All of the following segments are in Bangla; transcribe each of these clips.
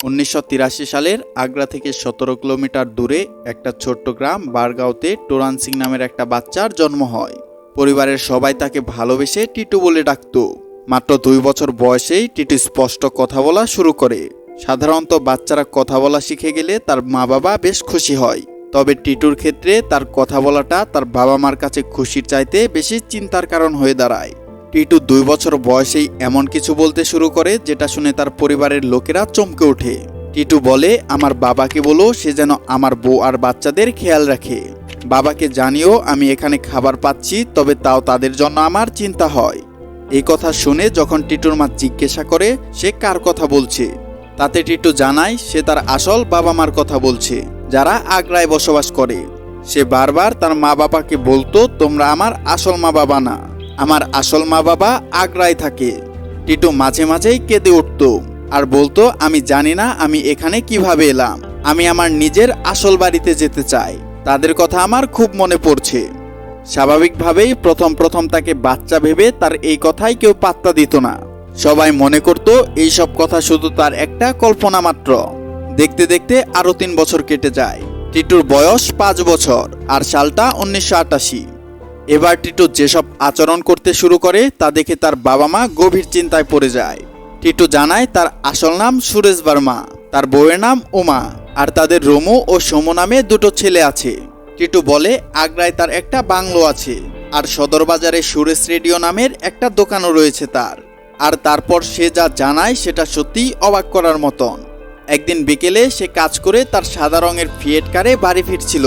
1983 সালের আগ্রা থেকে 17 কিলোমিটার দূরে একটা ছোট্ট গ্রাম বারগাঁওতে টোরান সিং নামের একটা বাচ্চার জন্ম হয়। পরিবারের সবাই তাকে ভালোবেসে টিটু বলে ডাকত। মাত্র 2 বছর বয়সেই টিটু স্পষ্ট কথা বলা শুরু করে। সাধারণত বাচ্চারা কথা বলা শিখে গেলে তার মা বাবা বেশ খুশি হয়, তবে টিটুর ক্ষেত্রে তার কথা বলাটা তার বাবা মার কাছে খুশির চাইতে বেশি চিন্তার কারণ হয়ে দাঁড়ায়। টিটু 2 বছর বয়সেই এমন কিছু বলতে শুরু করে যেটা শুনে তার পরিবারের লোকেরা চমকে ওঠে। টিটু বলে, আমার বাবাকে বলো সে যেন আমার বউ আর বাচ্চাদের খেয়াল রাখে। বাবাকে জানিও আমি এখানে খাবার পাচ্ছি, তবে তাও তাদের জন্য আমার চিন্তা হয়। এই কথা শুনে যখন টিটুর মা জিজ্ঞাসা করে সে কার কথা বলছে, তাতে টিটু জানায় সে তার আসল বাবা মার কথা বলছে, যারা আগ্রায় বসবাস করে। সে বারবার তার মা বাবাকে বলতো, তোমরা আমার আসল মা বাবা না, আমার আসল মা বাবা আগ্রায় থাকে। টিটু মাঝে মাঝেই কেঁদে উঠত আর বলতো, আমি জানি না আমি এখানে কিভাবে এলাম, আমি আমার নিজের আসল বাড়িতে যেতে চাই, তাদের কথা আমার খুব মনে পড়ছে। স্বাভাবিকভাবেই প্রথম তাকে বাচ্চা ভেবে তার এই কথাই কেউ পাত্তা দিত না। সবাই মনে করত এইসব কথা শুধু তার একটা কল্পনা মাত্র। দেখতে দেখতে আরো 3 বছর কেটে যায়। টিটুর বয়স 5 বছর আর সালটা 1988। এবার টিটু যেসব আচরণ করতে শুরু করে তা দেখে তার বাবা মা গভীর চিন্তায় পড়ে যায়। টিটু জানায় তার আসল নাম সুরেশ বর্মা, তার বউয়ের নাম উমা, আর তাদের রমু ও সমু নামে 2 ছেলে আছে। টিটু বলে আগ্রায় তার একটা বাংলো আছে, আর সদর বাজারে সুরেশ রেডিও নামের একটা দোকানও রয়েছে তার। আর তারপর সে যা জানায় সেটা সত্যিই অবাক করার মতন। একদিন বিকেলে সে কাজ করে তার সাদা রঙের ফিয়েট কারে বাড়ি ফিরছিল।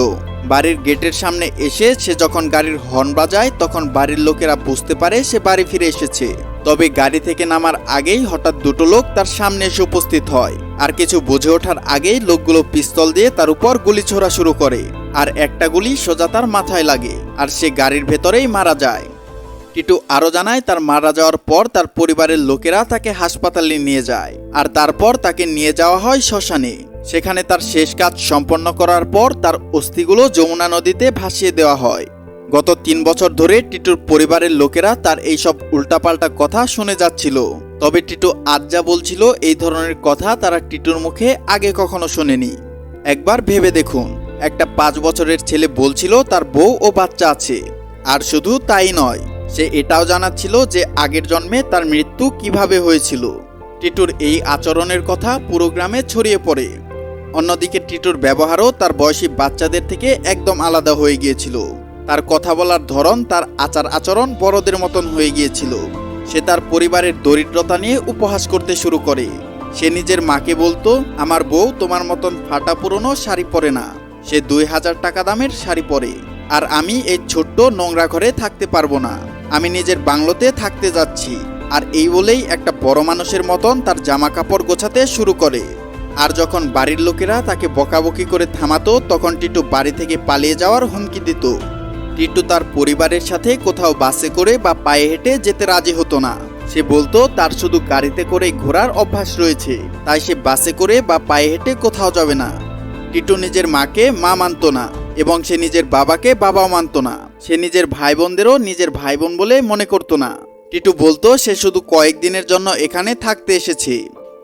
বাড়ির গেটের সামনে এসে সে যখন গাড়ির হর্ন বাজায় তখন বাড়ির লোকেরা বুঝতে পারে সে বাড়ি ফিরে এসেছে। তবে গাড়ি থেকে নামার আগেই হঠাৎ 2 লোক তার সামনে এসে উপস্থিত হয়, আর কিছু বুঝে ওঠার আগেই লোকগুলো পিস্তল দিয়ে তার উপর গুলি ছোড়া শুরু করে, আর একটা গুলি সোজা তার মাথায় লাগে, আর সে গাড়ির ভেতরেই মারা যায়। টিটু আরও জানায় তার মারা যাওয়ার পর তার পরিবারের লোকেরা তাকে হাসপাতালে নিয়ে যায়, আর তারপর তাকে নিয়ে যাওয়া হয় শ্মশানে। সেখানে তার শেষ কাজ সম্পন্ন করার পর তার অস্থিগুলো যমুনা নদীতে ভাসিয়ে দেওয়া হয়। গত 3 বছর ধরে টিটুর পরিবারের লোকেরা তার এইসব উল্টাপাল্টা কথা শুনে যাচ্ছিল, তবে টিটু আজ যা বলছিল এই ধরনের কথা তারা টিটুর মুখে আগে কখনো শোনেনি। একবার ভেবে দেখুন, একটা 5 বছরের ছেলে বলছিল তার বউ ও বাচ্চা আছে, আর শুধু তাই নয়, সে এটাও জানাচ্ছিল যে আগের জন্মে তার মৃত্যু কিভাবে হয়েছিল। টিটুর এই আচরণের কথা পুরো গ্রামে ছড়িয়ে পড়ে। অন্যদিকে টিটুর ব্যবহারও তার বয়সী বাচ্চাদের থেকে একদম আলাদা হয়ে গিয়েছিল। তার কথা বলার ধরন, তার আচার আচরণ বড়দের মতন হয়ে গিয়েছিল। সে তার পরিবারের দরিদ্রতা নিয়ে উপহাস করতে শুরু করে। সে নিজের মাকে বলতো, আমার বউ তোমার মতন ফাটা পুরনো শাড়ি পরে না, সে 2000 টাকা দামের শাড়ি পরে, আর আমি এই ছোট্ট নোংরা ঘরে থাকতে পারবো না, আমি নিজের বাংলোতে থাকতে যাচ্ছি। আর এই বলেই একটা বড় মানুষের মতন তার জামা কাপড় গোছাতে শুরু করে। আর যখন বাড়ির লোকেরা তাকে বকাবকি করে থামাতো তখন টিটু বাড়ি থেকে পালিয়ে যাওয়ার হুমকি দিত। টিটু তার পরিবারের সাথে কোথাও বাসে করে বা পায়ে হেঁটে যেতে রাজি হতো না। সে বলতো তার শুধু গাড়িতে করে ঘোরার অভ্যাস রয়েছে, তাই সে বাসে করে বা পায়ে হেঁটে কোথাও যাবে না। টিটু নিজের মাকে মা মানত না, এবং সে নিজের বাবাকে বাবাও মানত না। সে নিজের ভাই বোনদেরও নিজের ভাই বোন বলে মনে করতো না। টিটু বলতো সে শুধু কয়েকদিনের জন্য এখানে থাকতে এসেছে।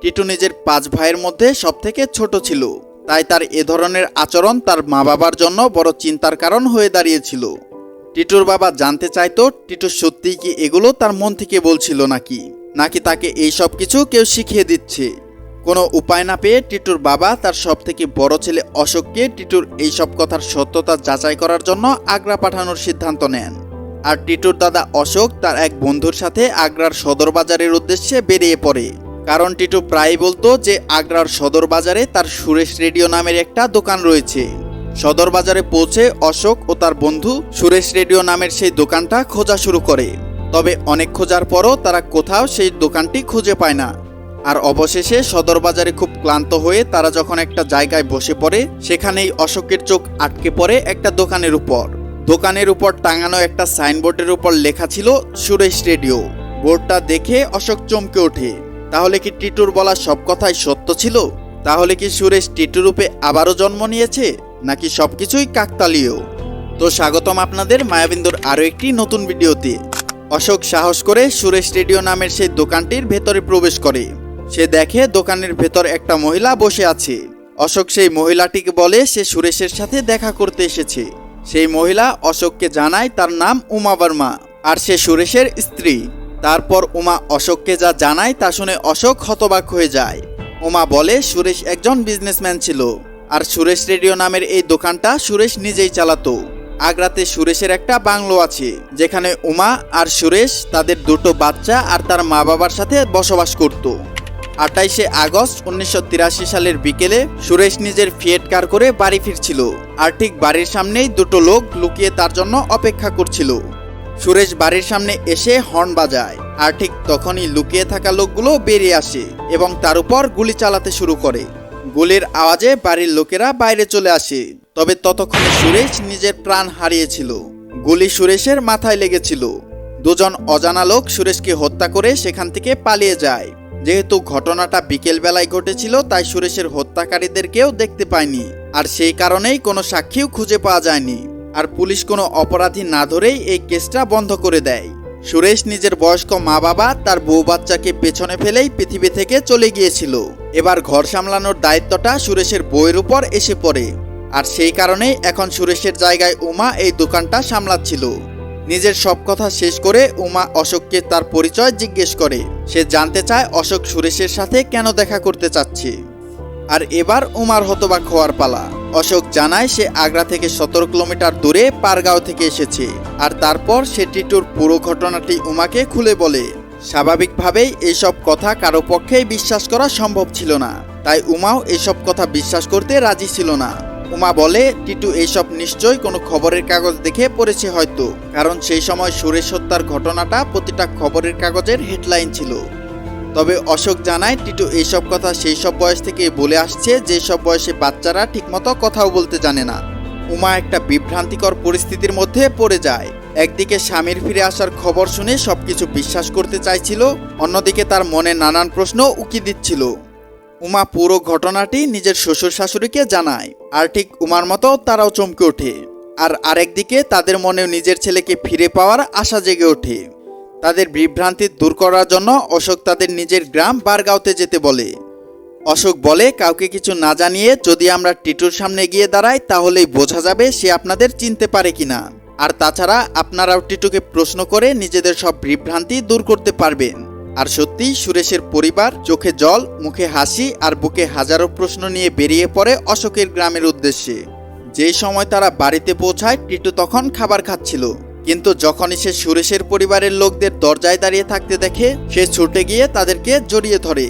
টিটু নিজের 5 ভাইয়ের মধ্যে সবথেকে ছোট ছিল, তাই তার এ ধরনের আচরণ তার মা বাবার জন্য বড় চিন্তার কারণ হয়ে দাঁড়িয়েছিল। টিটুর বাবা জানতে চাইতো টিটু সত্যিই কি এগুলো তার মন থেকে বলছিল নাকি তাকে এই সব কিছু কেউ শিখিয়ে দিচ্ছে। কোনো উপায় না পেয়ে টিটুর বাবা তার সবথেকে বড় ছেলে অশোককে টিটুর এইসব কথার সত্যতা যাচাই করার জন্য আগ্রা পাঠানোর সিদ্ধান্ত নেন। আর টিটুর দাদা অশোক তার এক বন্ধুর সাথে আগ্রার সদর বাজারের উদ্দেশ্যে বেরিয়ে পড়ে, কারণ টিটু প্রায়ই বলতো যে আগ্রার সদর বাজারে তার সুরেশ রেডিও নামের একটা দোকান রয়েছে। সদর বাজারে পৌঁছে অশোক ও তার বন্ধু সুরেশ রেডিও নামের সেই দোকানটা খোঁজা শুরু করে, তবে অনেক খোঁজার পরও তারা কোথাও সেই দোকানটি খুঁজে পায় না। আর অবশেষে সদর বাজারে খুব ক্লান্ত হয়ে তারা যখন একটা জায়গায় বসে পড়ে, সেখানেই অশোকের চোখ আটকে পড়ে একটা দোকানের উপর। দোকানের উপর টাঙানো একটা সাইনবোর্ডের উপর লেখা ছিল সুরেশ রেডিও। বোর্ডটা দেখে অশোক চমকে ওঠে। তাহলে কি টিটুর বলা সব কথাই সত্য ছিল? তাহলে কি সুরেশ টিটু রূপে আবারও জন্ম নিয়েছে, নাকি সবকিছুই কাকতালীয়? তো স্বাগতম আপনাদের মায়াবিন্দুর আরও একটি নতুন ভিডিওতে। অশোক সাহস করে সুরেশ রেডিও নামের সেই দোকানটির ভেতরে প্রবেশ করে। সে দেখে দোকানের ভেতর একটা মহিলা বসে আছে। অশোক সেই মহিলাটিকে বলে সে সুরেশের সাথে দেখা করতে এসেছে। সেই মহিলা অশোককে জানায় তার নাম উমা বর্মা আর সে সুরেশের স্ত্রী। তারপর উমা অশোককে যা জানায় তা শুনে অশোক হতবাক হয়ে যায়। উমা বলে সুরেশ একজন বিজনেসম্যান ছিল আর সুরেশ রেডিও নামের এই দোকানটা সুরেশ নিজেই চালাতো। আগ্রাতে সুরেশের একটা বাংলো আছে যেখানে উমা আর সুরেশ তাদের দুটো বাচ্চা আর তার মা বাবার সাথে বসবাস করত। 28শে আগস্ট 1983 সালের বিকেলে সুরেশ নিজের ফিয়েট কার করে বাড়ি ফিরছিল আর ঠিক বাড়ির সামনেই দুটো লোক লুকিয়ে তার জন্য অপেক্ষা করছিল। সুরেশ বাড়ির সামনে এসে হর্ন বাজায় আর ঠিক তখনই লুকিয়ে থাকা লোকগুলো বেরিয়ে আসে এবং তার উপর গুলি চালাতে শুরু করে। গুলির আওয়াজে বাড়ির লোকেরা বাইরে চলে আসে, তবে ততক্ষণে সুরেশ নিজের প্রাণ হারিয়েছিল। গুলি সুরেশের মাথায় লেগেছিল। দুজন অজানা লোক সুরেশকে হত্যা করে সেখান থেকে পালিয়ে যায়। যেহেতু ঘটনাটা বিকেল বেলায় ঘটেছিল তাই সুরেশের হত্যাকারীদের কেউ দেখতে পায়নি আর সেই কারণেই কোনো সাক্ষীও খুঁজে পাওয়া যায়নি। আর পুলিশ কোনো অপরাধী না ধরেই এই কেসটা বন্ধ করে দেয়। সুরেশ নিজের বয়স্ক মা বাবা তার বউ বাচ্চাকে পেছনে ফেলেই পৃথিবী থেকে চলে গিয়েছিল। এবার ঘর সামলানোর দায়িত্বটা সুরেশের বউয়ের উপর এসে পড়ে আর সেই কারণেই এখন সুরেশের জায়গায় উমা এই দোকানটা সামলাচ্ছিল। নিজের সব কথা শেষ করে উমা অশোককে তার পরিচয় জিজ্ঞেস করে। সে জানতে চায় অশোক সুরেশের সাথে কেন দেখা করতে চাচ্ছে। আর এবার উমার হতবাক হওয়ার পালা। অশোক জানায় সে আগ্রা থেকে 17 কিলোমিটার দূরে পারগাঁও থেকে এসেছে আর তারপর সে টিটুর পুরো ঘটনাটি উমাকে খুলে বলে। স্বাভাবিকভাবেই এইসব কথা কারো পক্ষেই বিশ্বাস করা সম্ভব ছিল না, তাই উমাও এইসব কথা বিশ্বাস করতে রাজি ছিল না। উমা বলে টিটু এইসব নিশ্চয়ই কোনো খবরের কাগজ দেখে পড়েছে হয়তো, কারণ সেই সময় সুরেশ হত্যার ঘটনাটা প্রতিটা খবরের কাগজের হেডলাইন ছিল। তবে অশোক জানায় টিটু এইসব কথা সেই সব বয়স থেকে বলে আসছে যেসব বয়সে বাচ্চারা ঠিকমতো কথাও বলতে জানে না। উমা একটা বিভ্রান্তিকর পরিস্থিতির মধ্যে পড়ে যায়। একদিকে স্বামীর ফিরে আসার খবর শুনে সবকিছু বিশ্বাস করতে চাইছিল, অন্যদিকে তার মনে নানান প্রশ্ন উকি দিচ্ছিল। উমা পুরো ঘটনাটি নিজের শ্বশুর শাশুড়িকে জানায় আর ঠিক উমার মতো তারাও চমকে ওঠে। আর আরেকদিকে তাদের মনেও নিজের ছেলেকে ফিরে পাওয়ার আশা জেগে ওঠে। তাদের বিভ্রান্তি দূর করার জন্য অশোক তাদের নিজের গ্রাম বারগাঁওতে যেতে বলে। অশোক বলে কাউকে কিছু না জানিয়ে যদি আমরা টিটুর সামনে গিয়ে দাঁড়াই তাহলেই বোঝা যাবে সে আপনাদের চিনতে পারে কিনা। আর তাছাড়া আপনারাও টিটুকে প্রশ্ন করে নিজেদের সব বিভ্রান্তি দূর করতে পারবেন। আর সত্যি সুরেশের পরিবার চোখে জল, মুখে হাসি আর বুকে হাজারো প্রশ্ন নিয়ে বেরিয়ে পড়ে অশোকের গ্রামের উদ্দেশ্যে। যেই সময় তারা বাড়িতে পৌঁছায় টিটু তখন খাবার খাচ্ছিল, কিন্তু যখনই সে সুরেশের পরিবারের লোকদের দরজায় দাঁড়িয়ে থাকতে দেখে সে ছুটে গিয়ে তাদেরকে জড়িয়ে ধরে।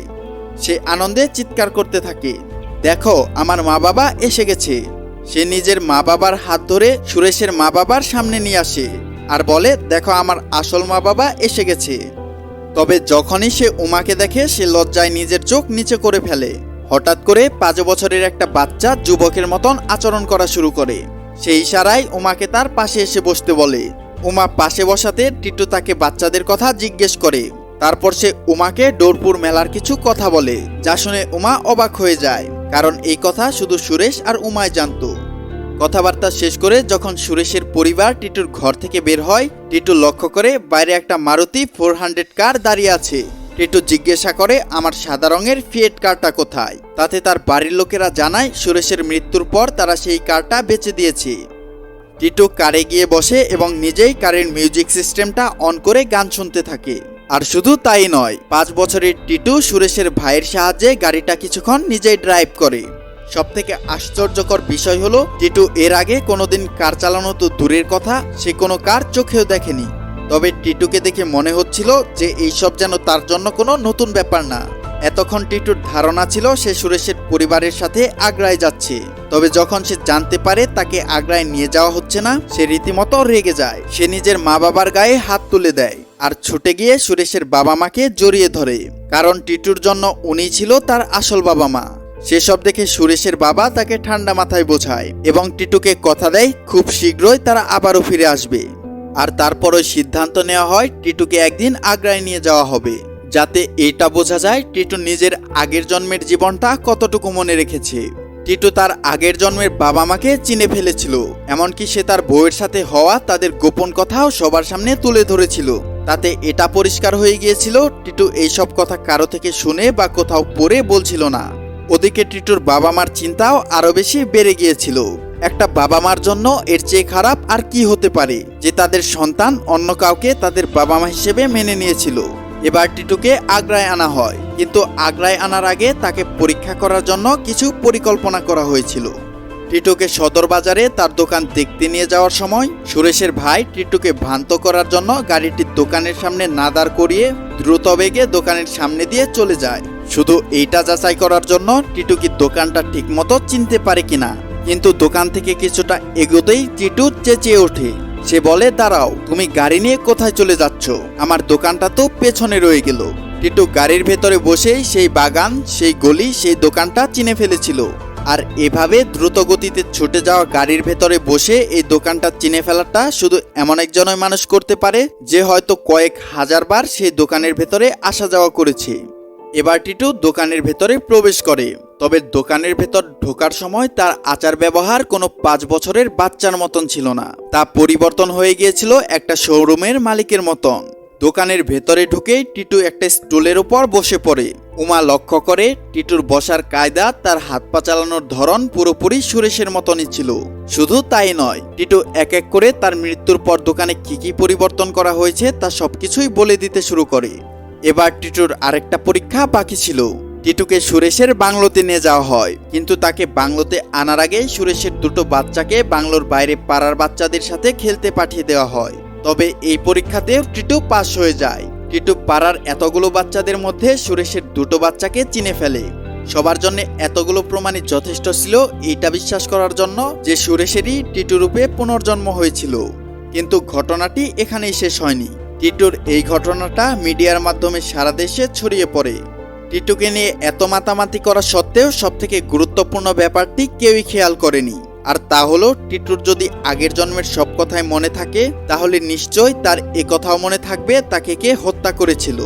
সে আনন্দে চিৎকার করতে থাকে, দেখো আমার মা বাবা এসে গেছে। সে নিজের মা বাবার হাত ধরে সুরেশের মা বাবার সামনে নিয়ে আসে আর বলে, দেখো আমার আসল মা বাবা এসে গেছে। তবে যখনই সে উমাকে দেখে সে লজ্জায় নিজের চোখ নিচে করে ফেলে। হঠাৎ করে 5 বছরের একটা বাচ্চা যুবকের মতন আচরণ করা শুরু করে। সেই ইশারায় উমাকে তার পাশে এসে বসতে বলে। উমা পাশে বসাতে টিটু তাকে বাচ্চাদের কথা জিজ্ঞেস করে। তারপর সে উমাকে ডোরপুর মেলার কিছু কথা বলে, যা শুনে উমা অবাক হয়ে যায়, কারণ এই কথা শুধু সুরেশ আর উমাই জানতো। কথাবার্তা শেষ করে যখন সুরেশের পরিবার টিটুর ঘর থেকে বের হয়, টিটু লক্ষ্য করে বাইরে একটা মারুতি 400 কার দাঁড়িয়ে আছে। টিটু জিজ্ঞাসা করে আমার সাদা রঙের ফিয়েট কারটা কোথায়। তাতে তার বাড়ির লোকেরা জানায় সুরেশের মৃত্যুর পর তারা সেই কারটা বেচে দিয়েছে। টিটু কারে গিয়ে বসে এবং নিজেই কারের মিউজিক সিস্টেমটা অন করে গান শুনতে থাকে। আর শুধু তাই নয়, 5 বছরের টিটু সুরেশের ভাইয়ের সাহায্যে গাড়িটা কিছুক্ষণ নিজেই ড্রাইভ করে। সবথেকে আশ্চর্যকর বিষয় হলো টিটু এর আগে কোনোদিন কার চালানো তো দূরের কথা, সে কোনো কার চোখেও দেখেনি। তবে টিটুকে দেখে মনে হচ্ছিল যে এইসব যেন তার জন্য কোনো নতুন ব্যাপার না। এতক্ষণ টিটুর ধারণা ছিল সে সুরেশের পরিবারের সাথে আগ্রায় যাচ্ছে। তবে যখন সে জানতে পারে তাকে আগ্রায় নিয়ে যাওয়া হচ্ছে না, সে রীতিমতো রেগে যায়। সে নিজের মা বাবার গায়ে হাত তুলে দেয় আর ছুটে গিয়ে সুরেশের বাবা মাকে জড়িয়ে ধরে, কারণ টিটুর জন্য উনি ছিল তার আসল বাবা মা। সেসব দেখে সুরেশের বাবা তাকে ঠান্ডা মাথায় বোঝায় এবং টিটুকে কথা দেয় খুব শীঘ্রই তারা আবারও ফিরে আসবে। আর তারপরই সিদ্ধান্ত নেওয়া হয় টিটুকে একদিন আগ্রায় নিয়ে যাওয়া হবে, যাতে এটা বোঝা যায় টিটু নিজের আগের জন্মের জীবনটা কতটুকু মনে রেখেছে। টিটু তার আগের জন্মের বাবা মাকে চিনে ফেলেছিল, এমনকি সে তার বউয়ের সাথে হওয়া তাদের গোপন কথাও সবার সামনে তুলে ধরেছিল। তাতে এটা পরিষ্কার হয়ে গিয়েছিল টিটু এইসব কথা কারো থেকে শুনে বা কোথাও পড়ে বলছিল না। ওদিকে টিটুর বাবা মার চিন্তাও আরো বেশি বেড়ে গিয়েছিল। একটা বাবা মার জন্য এর চেয়ে খারাপ আর কি হতে পারে যে তাদের সন্তান অন্য কাউকে তাদের বাবা মা হিসেবে মেনে নিয়েছিল। এবার টিটুকে আগ্রায় আনা হয়, কিন্তু আগ্রায় আনার আগে তাকে পরীক্ষা করার জন্য কিছু পরিকল্পনা করা হয়েছিল। টিটুকে সদর বাজারে তার দোকান দেখতে নিয়ে যাওয়ার সময় সুরেশের ভাই টিটুকে ভ্রান্ত করার জন্য গাড়িটি দোকানের সামনে না দাঁড় করিয়ে দ্রুত বেগে দোকানের সামনে দিয়ে চলে যায়, শুধু এইটা যাচাই করার জন্য টিটু কি দোকানটা ঠিকমতো চিনতে পারে কিনা। কিন্তু দোকান থেকে কিছুটা এগোতেই টিটু চেঁচিয়ে ওঠে। সে বলে, দাঁড়াও, তুমি গাড়ি নিয়ে কোথায় চলে যাচ্ছ? আমার দোকানটা তো পেছনে রয়ে গেল। টিটু গাড়ির ভেতরে বসেই সেই বাগান, সেই গলি, সেই দোকানটা চিনে ফেলেছিল। আর এভাবে দ্রুত গতিতে ছুটে যাওয়া গাড়ির ভেতরে বসে এই দোকানটা চিনে ফেলাটা শুধু এমন একজনই মানুষ করতে পারে যে হয়তো কয়েক হাজার বার সেই দোকানের ভেতরে আসা যাওয়া করেছে। এবার টিটু দোকানের ভেতরে প্রবেশ করে, তবে দোকানের ভেতর ঢোকার সময় তার আচার ব্যবহার কোনো 5 বছরের বাচ্চার মতন ছিল না, তা পরিবর্তন হয়ে গিয়েছিল একটা শোরুমের মালিকের মতন। দোকানের ভেতরে ঢুকেই টিটু একটা স্টুলের উপর বসে পড়ে। উমা লক্ষ্য করে টিটুর বসার কায়দা, তার হাত পা চালানোর ধরন পুরোপুরি সুরেশের মতনই ছিল। শুধু তাই নয়, টিটু এক এক করে তার মৃত্যুর পর দোকানে কি পরিবর্তন করা হয়েছে তা সবকিছুই বলে দিতে শুরু করে। এবার টিটুর আরেকটা পরীক্ষা বাকি ছিল। টিটুকে সুরেশের বাংলোতে নিয়ে যাওয়া হয়, কিন্তু তাকে বাংলোতে আনার আগে সুরেশের দুটো বাচ্চাকে বাংলোর বাইরে পাড়ার বাচ্চাদের সাথে খেলতে পাঠিয়ে দেওয়া হয়। তবে এই পরীক্ষাতেও টিটু পাস হয়ে যায়। টিটু পাড়ার এতগুলো বাচ্চাদের মধ্যে সুরেশের দুটো বাচ্চাকে চিনে ফেলে। সবার জন্য এতগুলো প্রমাণই যথেষ্ট ছিল এইটা বিশ্বাস করার জন্য যে সুরেশেরই টিটু রূপে পুনর্জন্ম হয়েছিল। কিন্তু ঘটনাটি এখানেই শেষ হয়নি। টিটুর এই ঘটনাটা মিডিয়ার মাধ্যমে সারা দেশে ছড়িয়ে পড়ে। টিটুকে নিয়ে এত মাতামাতি করা সত্ত্বেও সবথেকে গুরুত্বপূর্ণ ব্যাপারটি কেউই খেয়াল করেনি, আর তা হলো টিটুর যদি আগের জন্মের সব কথাই মনে থাকে তাহলে নিশ্চয় তার কথাও মনে থাকবে তাকে কে হত্যা করেছিল।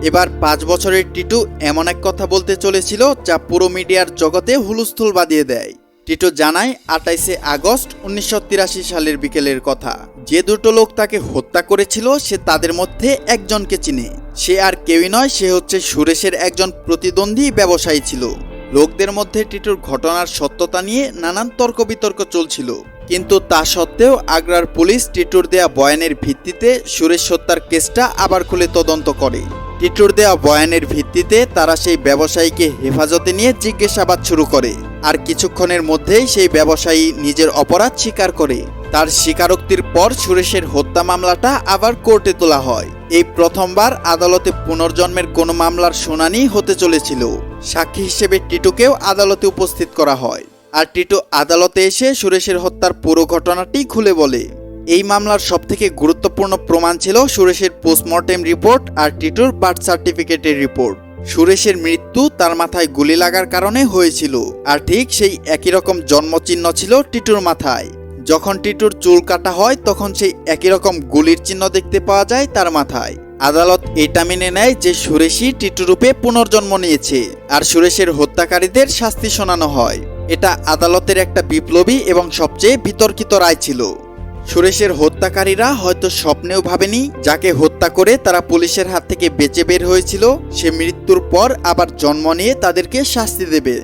এবার 5 বছরের টিটু এমন এক কথা বলতে চলেছিল যা পুরো মিডিয়ার জগতে হুলস্থুল বাঁধিয়ে দেয়। টিটু জানায় 28 আগস্ট 1983 সালের বিকেলের কথা। যে দুটো লোক তাকে হত্যা করেছিল সে তাদের মধ্যে একজনকে চিনে। সে আর কেউই নয়, সে হচ্ছে সুরেশের একজন প্রতিদ্বন্দ্বী ব্যবসায়ী ছিল। লোকদের মধ্যে টিটুর ঘটনার সত্যতা নিয়ে নানান তর্ক বিতর্ক চলছিল, কিন্তু তা সত্ত্বেও আগ্রার পুলিশ টিটুর দেয়া বয়ানের ভিত্তিতে সুরেশ হত্যার কেসটা আবার খুলে তদন্ত করে। টিটুর দেয়া বয়ানের ভিত্তিতে তারা সেই ব্যবসায়ীকে হেফাজতে নিয়ে জিজ্ঞাসাবাদ শুরু করে, আর কিছুক্ষণের মধ্যেই সেই ব্যবসায়ী নিজের অপরাধ স্বীকার করে। তার স্বীকারোক্তির পর সুরেশের হত্যা মামলাটা আবার কোর্টে তোলা হয়। এই প্রথমবার আদালতে পুনর্জন্মের কোনো মামলার শুনানি হতে চলেছিল। সাক্ষী হিসেবে টিটুকেও আদালতে উপস্থিত করা হয়, আর টিটু আদালতে এসে সুরেশের হত্যার পুরো ঘটনাটি খুলে বলে। এই মামলার সবথেকে গুরুত্বপূর্ণ প্রমাণ ছিল সুরেশের পোস্টমর্টেম রিপোর্ট আর টিটুর বার্থ সার্টিফিকেটের রিপোর্ট। সুরেশের মৃত্যু তার মাথায় গুলি লাগার কারণে হয়েছিল, আর ঠিক সেই একই রকম জন্মচিহ্ন ছিল টিটুর মাথায়। যখন টিটুর চুল কাটা হয় তখন সেই একই রকম গুলির চিহ্ন দেখতে পাওয়া যায় তার মাথায়। আদালত এটা মেনে নেয় যে সুরেশই টিটু রূপে পুনর্জন্ম নিয়েছে, আর সুরেশের হত্যাকারীদের শাস্তি শোনানো হয়। এটা আদালতের একটা বিপ্লবী এবং সবচেয়ে বিতর্কিত রায় ছিল। সুরেশের হত্যাকারীরা হয়তো স্বপ্নেও ভাবেনি যাকে হত্যা করে তারা পুলিশের হাত থেকে বেঁচে বের হয়েছিল সে মৃত্যুর পর আবার জন্ম নিয়ে তাদেরকে শাস্তি দেবে।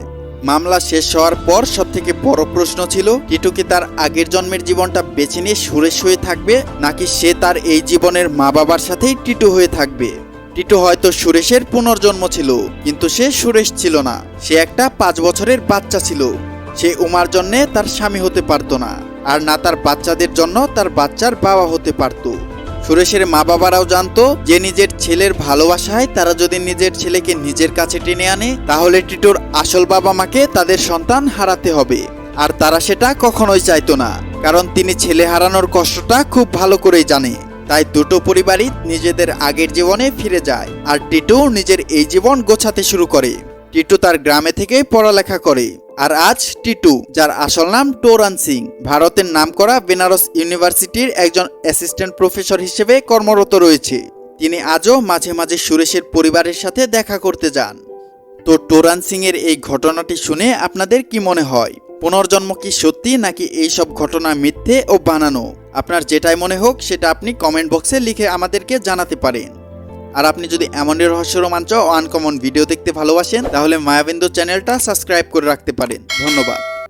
মামলা শেষ হওয়ার পর সবথেকে বড় প্রশ্ন ছিল টিটু কি তার আগের জন্মের জীবনটা বেছে নিয়ে সুরেশ হয়ে থাকবে, নাকি সে তার এই জীবনের মা বাবার সাথেই টিটু হয়ে থাকবে। টিটু হয়তো সুরেশের পুনর্জন্ম ছিল, কিন্তু সে সুরেশ ছিল না। সে একটা 5 বছরের বাচ্চা ছিল। সে উমার জন্যে তার স্বামী হতে পারতো না, আর না তার বাচ্চাদের জন্য তার বাচ্চার বাবা হতে পারত। সুরেশের মা বাবারাও জানতো যে নিজের ছেলের ভালোবাসায় তারা যদি নিজের ছেলেকে নিজের কাছে টেনে আনে তাহলে টিটুর আসল বাবা মাকে তাদের সন্তান হারাতে হবে, আর তারা সেটা কখনোই চাইতো না, কারণ তিনি ছেলে হারানোর কষ্টটা খুব ভালো করেই জানে। তাই দুটো পরিবারই নিজেদের আগের জীবনে ফিরে যায়, আর টিটু নিজের এই জীবন গোছাতে শুরু করে। টিটু তার গ্রামে থেকে পড়ালেখা করে, আর আজ টিটু, যার আসল নাম টোরান সিং, ভারতের নামকরা বেনারস ইউনিভার্সিটির একজন অ্যাসিস্ট্যান্ট প্রফেসর হিসেবে কর্মরত রয়েছে। তিনি আজও মাঝে মাঝে সুরেশের পরিবারের সাথে দেখা করতে যান। তো টোরান সিং এর এই ঘটনাটি শুনে আপনাদের কি মনে হয়? পুনর্জন্ম কি সত্যি, নাকি এইসব ঘটনা মিথ্যে ও বানানো? আপনার যেটাই মনে হোক সেটা আপনি কমেন্ট বক্সে লিখে আমাদেরকে জানাতে পারেন। আর আপনি যদি এমনই রহস্য রোমাঞ্চ ও আনকমন ভিডিও দেখতে ভালোবাসেন তাহলে মায়াবিন্দু চ্যানেলটা সাবস্ক্রাইব করে রাখতে পারেন। ধন্যবাদ।